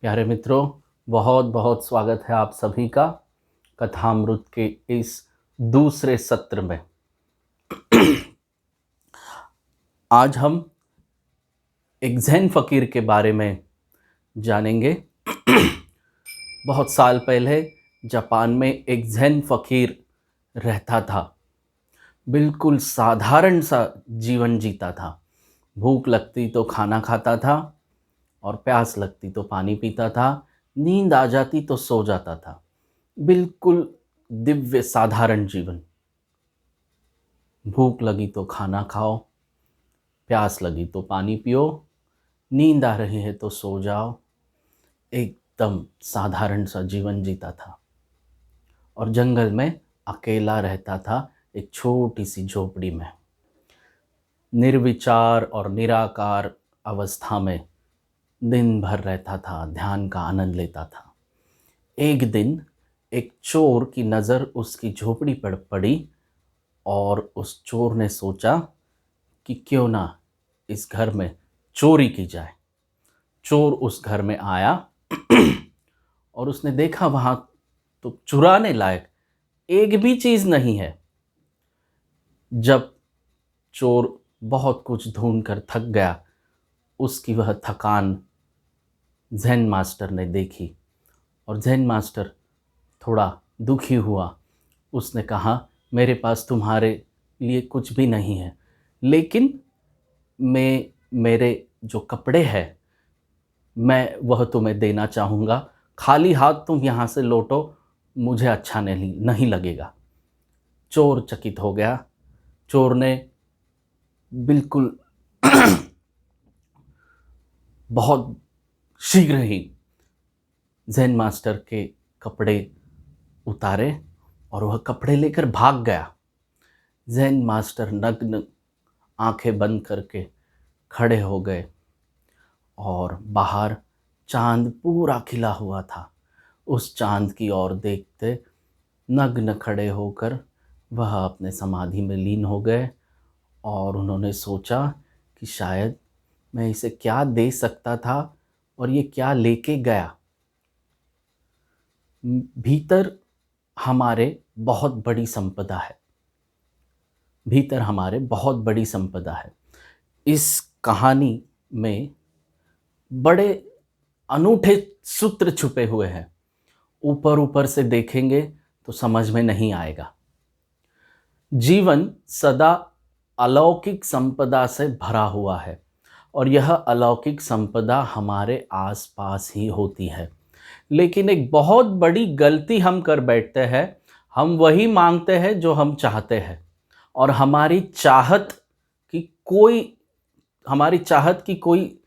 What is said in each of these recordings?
प्यारे मित्रों, बहुत बहुत स्वागत है आप सभी का कथामृत के इस दूसरे सत्र में। आज हम एक ज़ैन फ़कीर के बारे में जानेंगे। बहुत साल पहले जापान में एक ज़ैन फ़कीर रहता था। बिल्कुल साधारण सा जीवन जीता था। भूख लगती तो खाना खाता था और प्यास लगती तो पानी पीता था। नींद आ जाती तो सो जाता था। बिल्कुल दिव्य साधारण जीवन। भूख लगी तो खाना खाओ, प्यास लगी तो पानी पियो, नींद आ रही है तो सो जाओ। एकदम साधारण सा जीवन जीता था और जंगल में अकेला रहता था, एक छोटी सी झोपड़ी में। निर्विचार और निराकार अवस्था में दिन भर रहता था, ध्यान का आनंद लेता था। एक दिन एक चोर की नज़र उसकी झोपड़ी पर पड़ी और उस चोर ने सोचा कि क्यों ना इस घर में चोरी की जाए। चोर उस घर में आया और उसने देखा वहाँ तो चुराने लायक एक भी चीज़ नहीं है। जब चोर बहुत कुछ ढूंढ कर थक गया, उसकी वह थकान ज़ेन मास्टर ने देखी और ज़ेन मास्टर थोड़ा दुखी हुआ। उसने कहा, मेरे पास तुम्हारे लिए कुछ भी नहीं है, लेकिन मेरे जो कपड़े हैं मैं वह तुम्हें देना चाहूँगा। खाली हाथ तुम यहाँ से लौटो, मुझे अच्छा नहीं नहीं लगेगा। चोर चकित हो गया। चोर ने बिल्कुल बहुत शीघ्र ही ज़ेन मास्टर के कपड़े उतारे और वह कपड़े लेकर भाग गया। ज़ेन मास्टर नग्न आंखें बंद करके खड़े हो गए और बाहर चांद पूरा खिला हुआ था। उस चांद की ओर देखते नग्न खड़े होकर वह अपने समाधि में लीन हो गए और उन्होंने सोचा कि शायद मैं इसे क्या दे सकता था और ये क्या लेके गया। भीतर हमारे बहुत बड़ी संपदा है। भीतर हमारे बहुत बड़ी संपदा है। इस कहानी में बड़े अनूठे सूत्र छुपे हुए हैं। ऊपर ऊपर से देखेंगे तो समझ में नहीं आएगा। जीवन सदा अलौकिक संपदा से भरा हुआ है और यह अलौकिक संपदा हमारे आसपास ही होती है। लेकिन एक बहुत बड़ी गलती हम कर बैठते हैं। हम वही मांगते हैं जो हम चाहते हैं और हमारी चाहत की कोई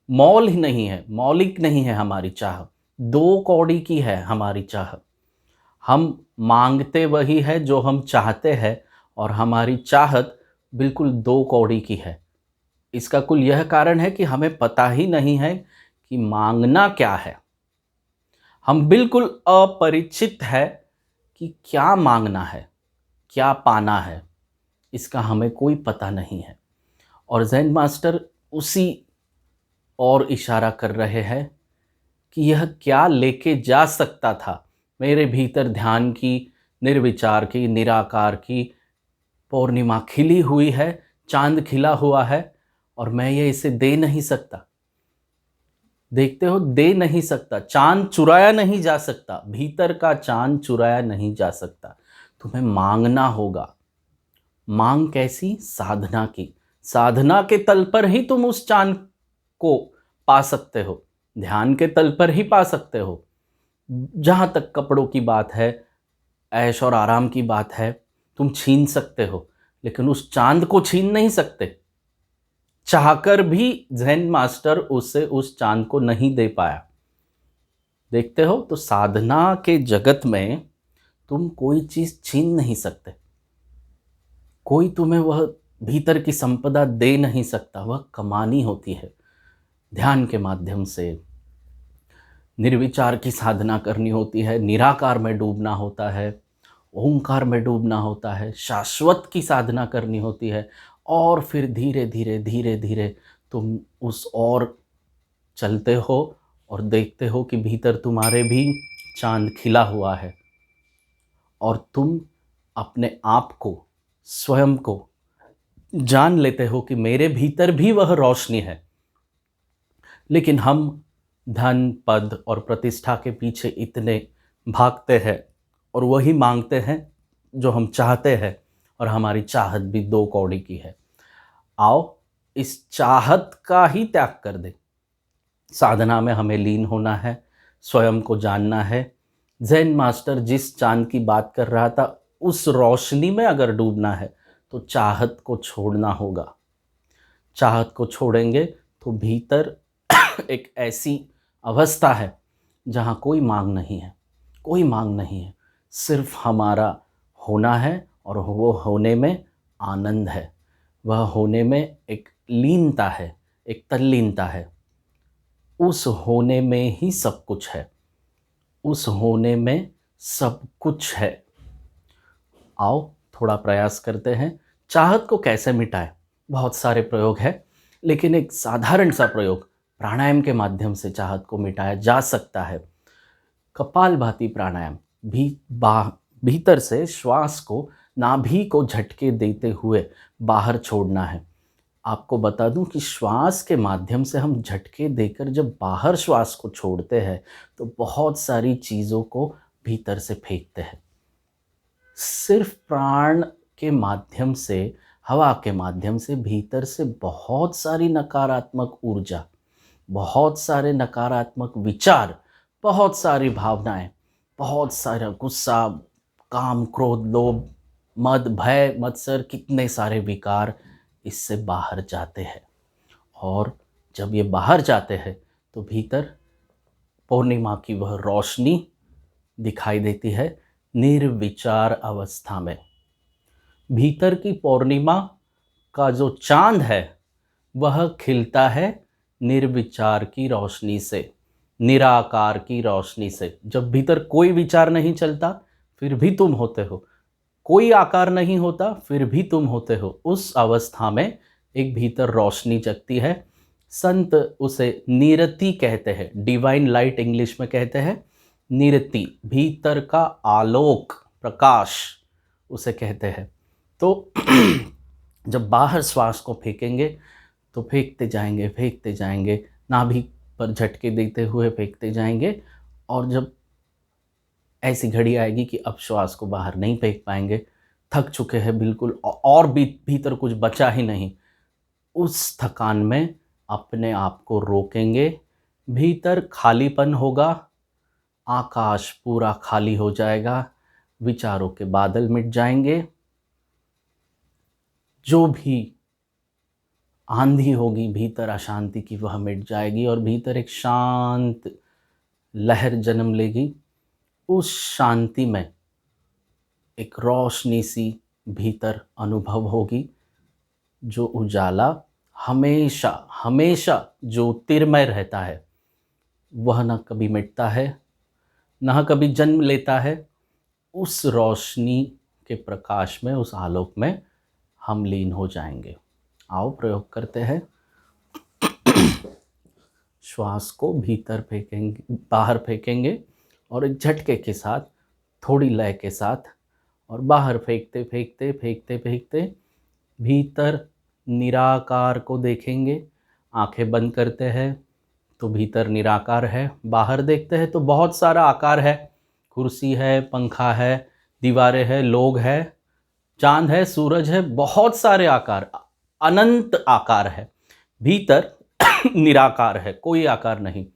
मौल ही नहीं है, मौलिक नहीं है हमारी चाह। दो कौड़ी की है हमारी चाह। हम मांगते वही है जो हम चाहते हैं और हमारी चाहत बिल्कुल दो कौड़ी की है। इसका कुल यह कारण है कि हमें पता ही नहीं है कि मांगना क्या है। हम बिल्कुल अपरिचित है कि क्या मांगना है, क्या पाना है, इसका हमें कोई पता नहीं है। और ज़ेन मास्टर उसी और इशारा कर रहे हैं कि यह क्या लेके जा सकता था। मेरे भीतर ध्यान की, निर्विचार की, निराकार की पूर्णिमा खिली हुई है, चांद खिला हुआ है और मैं ये इसे दे नहीं सकता। देखते हो, दे नहीं सकता। चांद चुराया नहीं जा सकता, भीतर का चांद चुराया नहीं जा सकता। तुम्हें मांगना होगा। मांग कैसी? साधना की। साधना के तल पर ही तुम उस चांद को पा सकते हो। ध्यान के तल पर ही पा सकते हो। जहां तक कपड़ों की बात है, ऐश और आराम की बात है, तुम छीन सकते हो, लेकिन उस चांद को छीन नहीं सकते। चाहकर भी ज़ेन मास्टर उसे उस चांद को नहीं दे पाया। देखते हो, तो साधना के जगत में तुम कोई चीज छीन नहीं सकते। कोई तुम्हें वह भीतर की संपदा दे नहीं सकता। वह कमानी होती है। ध्यान के माध्यम से निर्विचार की साधना करनी होती है, निराकार में डूबना होता है, ओंकार में डूबना होता है, शाश्वत की साधना करनी होती है और फिर धीरे धीरे धीरे धीरे तुम उस और चलते हो और देखते हो कि भीतर तुम्हारे भी चांद खिला हुआ है, और तुम अपने आप को, स्वयं को जान लेते हो कि मेरे भीतर भी वह रोशनी है। लेकिन हम धन, पद और प्रतिष्ठा के पीछे इतने भागते हैं और वही मांगते हैं जो हम चाहते हैं, और हमारी चाहत भी दो कौड़ी की है। आओ इस चाहत का ही त्याग कर दे। साधना में हमें लीन होना है, स्वयं को जानना है। ज़ेन मास्टर जिस चांद की बात कर रहा था, उस रोशनी में अगर डूबना है तो चाहत को छोड़ना होगा। चाहत को छोड़ेंगे तो भीतर एक ऐसी अवस्था है जहाँ कोई मांग नहीं है, कोई मांग नहीं है, सिर्फ हमारा होना है, और वो होने में आनंद है, वह होने में एक लीनता है, एक तल्लीनता है। उस होने में ही सब कुछ है, उस होने में सब कुछ है। आओ थोड़ा प्रयास करते हैं। चाहत को कैसे मिटाएं? बहुत सारे प्रयोग हैं, लेकिन एक साधारण सा प्रयोग प्राणायाम के माध्यम से चाहत को मिटाया जा सकता है। कपालभाति प्राणायाम, भीतर से श्वास को, नाभि को झटके देते हुए बाहर छोड़ना है। आपको बता दूं कि श्वास के माध्यम से हम झटके देकर जब बाहर श्वास को छोड़ते हैं तो बहुत सारी चीज़ों को भीतर से फेंकते हैं। सिर्फ प्राण के माध्यम से, हवा के माध्यम से भीतर से बहुत सारी नकारात्मक ऊर्जा, बहुत सारे नकारात्मक विचार, बहुत सारी भावनाएं, बहुत सारा गुस्सा, काम, क्रोध, लोभ, मद, भय, मत्सर, कितने सारे विकार इससे बाहर जाते हैं। और जब ये बाहर जाते हैं तो भीतर पूर्णिमा की वह रोशनी दिखाई देती है निर्विचार अवस्था में। भीतर की पूर्णिमा का जो चांद है वह खिलता है निर्विचार की रोशनी से, निराकार की रोशनी से। जब भीतर कोई विचार नहीं चलता फिर भी तुम होते हो, कोई आकार नहीं होता फिर भी तुम होते हो, उस अवस्था में एक भीतर रोशनी जगती है। संत उसे निरति कहते हैं, डिवाइन लाइट इंग्लिश में कहते हैं निरति, भीतर का आलोक, प्रकाश उसे कहते हैं। तो जब बाहर श्वास को फेंकेंगे तो फेंकते जाएंगे, फेंकते जाएंगे, नाभि पर झटके देते हुए फेंकते जाएंगे, और जब ऐसी घड़ी आएगी कि अब श्वास को बाहर नहीं फेंक पाएंगे, थक चुके हैं बिल्कुल, और भी भीतर कुछ बचा ही नहीं, उस थकान में अपने आप को रोकेंगे, भीतर खालीपन होगा, आकाश पूरा खाली हो जाएगा, विचारों के बादल मिट जाएंगे, जो भी आंधी होगी भीतर अशांति की वह मिट जाएगी, और भीतर एक शांत लहर जन्म लेगी। उस शांति में एक रोशनी सी भीतर अनुभव होगी, जो उजाला हमेशा हमेशा ज्योतिर्मय रहता है, वह न कभी मिटता है, न कभी जन्म लेता है। उस रोशनी के प्रकाश में, उस आलोक में हम लीन हो जाएंगे। आओ प्रयोग करते हैं। श्वास को भीतर फेंकेंगे, बाहर फेंकेंगे, और एक झटके के साथ, थोड़ी लय के साथ, और बाहर फेंकते फेंकते फेंकते फेंकते भीतर निराकार को देखेंगे। आंखें बंद करते हैं तो भीतर निराकार है, बाहर देखते हैं तो बहुत सारा आकार है, कुर्सी है, पंखा है, दीवारें है, लोग है, चांद है, सूरज है, बहुत सारे आकार, अनंत आकार है। भीतर निराकार है, कोई आकार नहीं।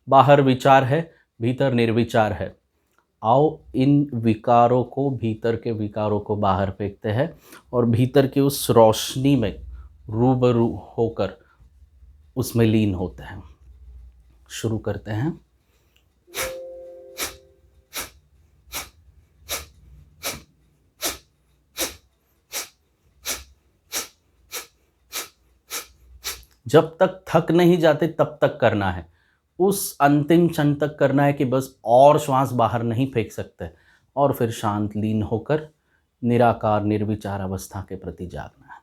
बाहर विचार है, भीतर निर्विचार है। आओ इन विकारों को, भीतर के विकारों को बाहर फेंकते हैं, और भीतर की उस रोशनी में रूबरू होकर उसमें लीन होते हैं। शुरू करते हैं। जब तक थक नहीं जाते तब तक करना है, उस अंतिम क्षण तक करना है कि बस और श्वास बाहर नहीं फेंक सकते, और फिर शांत लीन होकर निराकार निर्विचार अवस्था के प्रति जागना है।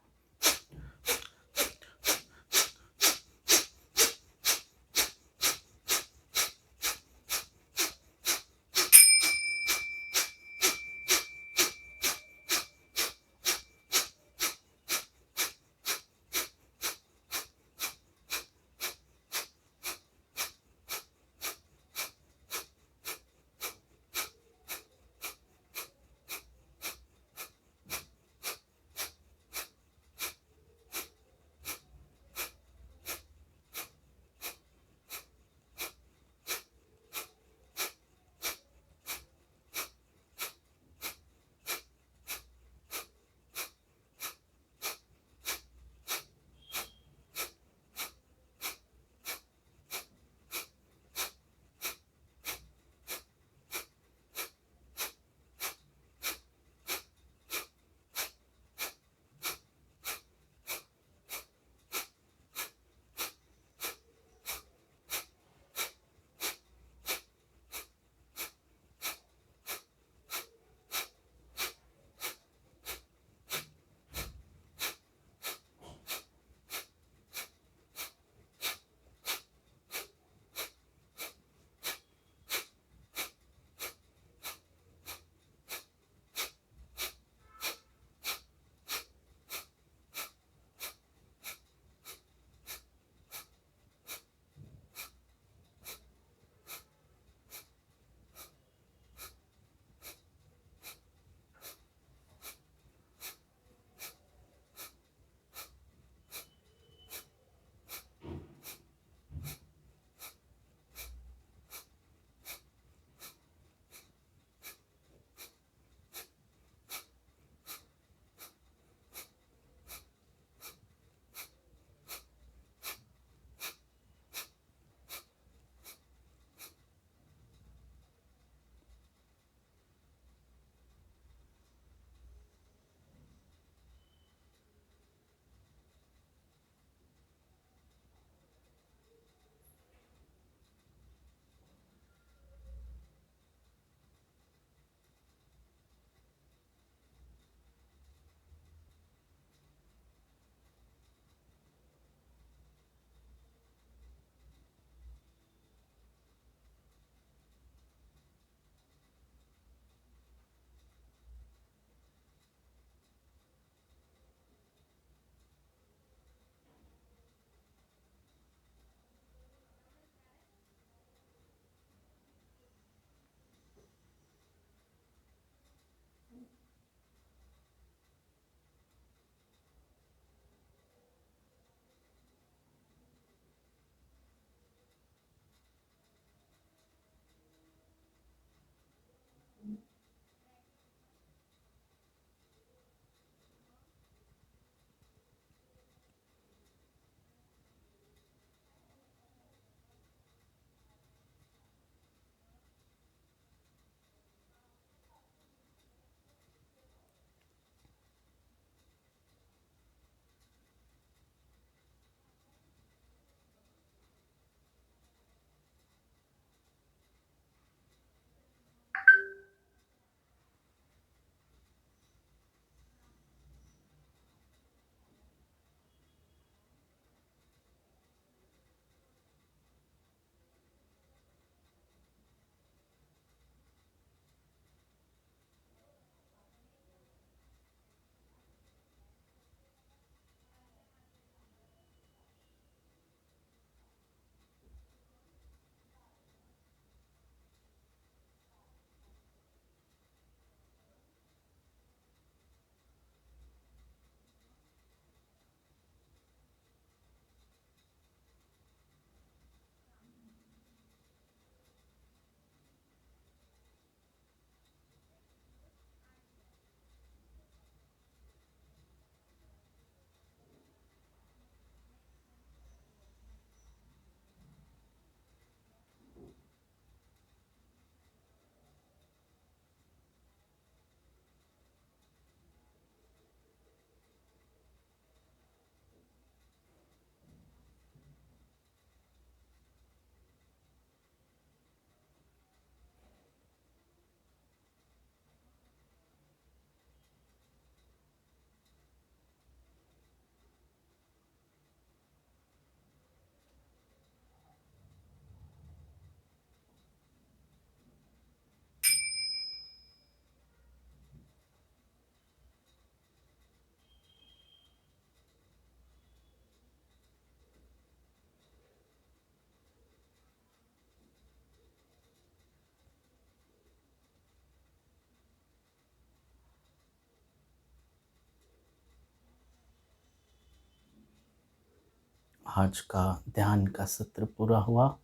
आज का ध्यान का सत्र पूरा हुआ।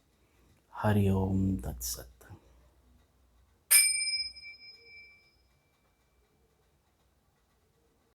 हरि ओम तत्सत।